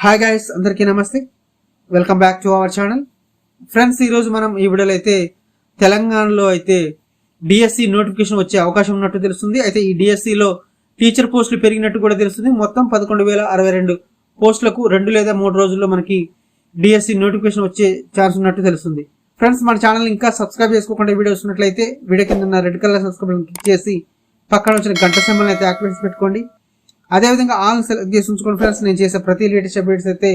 Hi guys, అందరికీ నమస్తే. Welcome back to our channel. Friends, ఈరోజు మనం ఈ వీడియోలో అయితే తెలంగాణలో అయితే డిఎస్సి నోటిఫికేషన్ వచ్చే అవకాశం ఉన్నట్టు తెలుస్తుంది. అయితే ఈ డిఎస్సిలో టీచర్ పోస్టులు పెరిగినట్టు కూడా తెలుస్తుంది. మొత్తం 11,062 పోస్టులకు 2 లేదా 3 రోజుల్లో మనకి డిఎస్సి నోటిఫికేషన్ వచ్చే ఛాన్స్ ఉన్నట్టు తెలుస్తుంది. ఫ్రెండ్స్, మన ఛానల్ ఇంకా సబ్స్క్రైబ్ చేసుకోకుండా వీడియో వస్తున్నట్లయితే వీడియో కింద ఉన్న రెడ్ కలర్ సబ్స్క్రైబ్ క్లిక్ చేసి పక్కన వచ్చిన గంట సింబల్ అయితే యాక్టివేట్ పెట్టుకోండి. అదేవిధంగా ఆల్ సెలెక్ట్ చేసి ఉంచుకోండి ఫ్రెండ్స్. నేను చేసే ప్రతి లేటెస్ట్ అప్డేట్స్ అయితే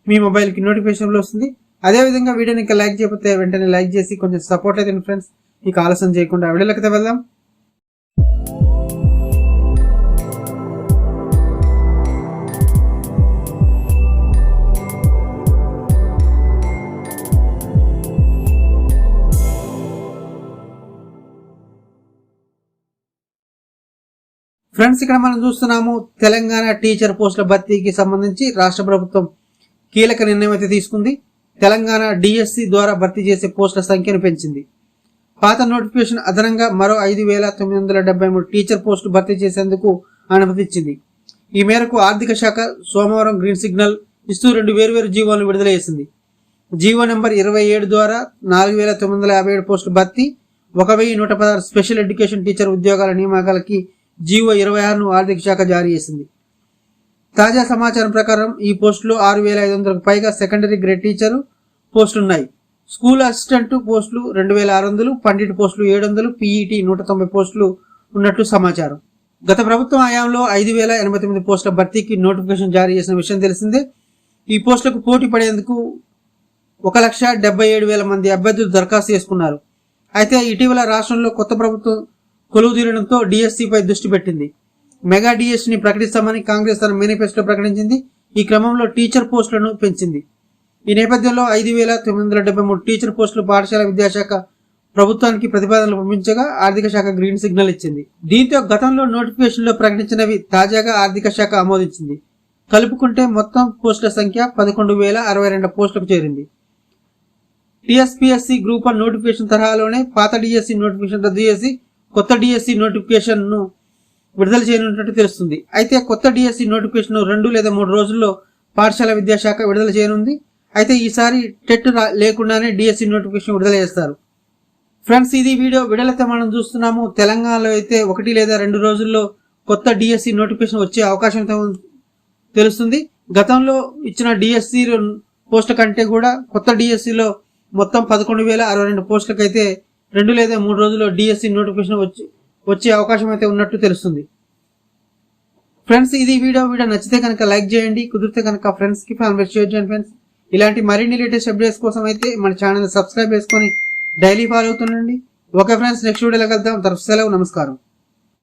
మీ మొబైల్కి నోటిఫికేషన్లో వస్తుంది. అదేవిధంగా వీడియోని ఇంకా లైక్ చేయకపోతే వెంటనే లైక్ చేసి కొంచెం సపోర్ట్ అయితే ఫ్రెండ్స్. ఇక ఆలస్యం చేయకుండా వీడియోలోకి అయితే వెళ్దాం. ఫ్రెండ్స్, ఇక్కడ మనం చూస్తున్నాము తెలంగాణ టీచర్ పోస్టుల భర్తీకి సంబంధించి రాష్ట్ర ప్రభుత్వం కీలక నిర్ణయం అయితే తీసుకుంది. తెలంగాణ డిఎస్సి ద్వారా భర్తీ చేసే పోస్టుల సంఖ్యను పెంచింది. పాత నోటిఫికేషన్ అదనంగా మరో 5,973 టీచర్ పోస్టులు భర్తీ చేసేందుకు అనుమతి ఇచ్చింది. ఈ మేరకు ఆర్థిక శాఖ సోమవారం గ్రీన్ సిగ్నల్ ఇస్తూ 2 వేర్వేరు జీవోలను విడుదల చేసింది. జీవో నెంబర్ 27 ద్వారా 4,957 పోస్టులు భర్తీ, 1,116 స్పెషల్ ఎడ్యుకేషన్ టీచర్ ఉద్యోగాల నియామకాలకి జీవో 26ను ఆర్థిక శాఖ జారీ చేసింది. తాజా సమాచారం ప్రకారం ఈ పోస్టులు 6,500కు పైగా సెకండరీ గ్రేడ్ టీచరు పోస్టులున్నాయి. స్కూల్ అసిస్టెంట్ పోస్టులు 2,600, పండిట్ పోస్టులు 700, పీఈటీ 190 పోస్టులు ఉన్నట్లు సమాచారం. గత ప్రభుత్వం హయాంలో 5,089 పోస్టుల భర్తీకి నోటిఫికేషన్ జారీ చేసిన విషయం తెలిసిందే. ఈ పోస్టులకు పోటీ పడేందుకు 1,77,000 మంది అభ్యర్థులు దరఖాస్తు చేసుకున్నారు. అయితే ఇటీవల రాష్ట్రంలో కొత్త ప్రభుత్వం కొలువు తీరడంతో డిఎస్సిపై దృష్టి పెట్టింది. మెగా డిఎస్సిని ప్రకటిస్తామని కాంగ్రెస్ తన మేనిఫెస్టో ప్రకటించింది. ఈ క్రమంలో టీచర్ పోస్టులను పెంచింది. ఈ నేపథ్యంలో 5,973 టీచర్ పోస్టులు పాఠశాల విద్యాశాఖ ప్రభుత్వానికి ప్రతిపాదనలు పంపించగా ఆర్థిక శాఖ గ్రీన్ సిగ్నల్ ఇచ్చింది. దీంతో గతంలో నోటిఫికేషన్లో ప్రకటించినవి తాజాగా ఆర్థిక శాఖ ఆమోదించింది. కలుపుకుంటే మొత్తం పోస్టుల సంఖ్య 11,062 పోస్టులకు చేరింది. టీఎస్పీఎస్సీ గ్రూప్ 1 నోటిఫికేషన్ తరహాలోనే పాత డిఎస్సి నోటిఫికేషన్ రద్దు చేసి కొత్త డిఎస్సి నోటిఫికేషన్ ను విడుదల చేయనున్నట్టు తెలుస్తుంది. అయితే కొత్త డిఎస్సి నోటిఫికేషన్ 2 లేదా 3 రోజుల్లో పాఠశాల విద్యాశాఖ విడుదల చేయనుంది. అయితే ఈసారి టెట్ లేకుండానే డిఎస్సి నోటిఫికేషన్ విడుదల చేస్తారు. ఫ్రెండ్స్, ఇది వీడియోలైతే మనం చూస్తున్నాము. తెలంగాణలో అయితే 1 లేదా 2 రోజుల్లో కొత్త డిఎస్సి నోటిఫికేషన్ వచ్చే అవకాశం తెలుస్తుంది. గతంలో ఇచ్చిన డిఎస్సి పోస్టుల కంటే కూడా కొత్త డిఎస్సిలో మొత్తం 11,062 పోస్టులకైతే 2 లేదా 3 రోజుల్లో డిఎస్సి నోటిఫికేషన్ వచ్చే అవకాశం అయితే ఉన్నట్టు తెలుస్తుంది. ఫ్రెండ్స్, ఇది వీడియో నచ్చితే కనుక లైక్ చేయండి, కుదిరితే కనుక ఫ్రెండ్స్కి ఫ్యామిలీ షేర్ చేయండి. ఫ్రెండ్స్, ఇలాంటి మరిన్ని లేటెస్ట్ అప్డేట్స్ కోసం అయితే మన ఛానల్ సబ్స్క్రైబ్ చేసుకొని డైలీ ఫాలో అవుతుండండి. ఓకే ఫ్రెండ్స్, నెక్స్ట్ వీడియోలో కలుద్దాం. సెలవు, నమస్కారం.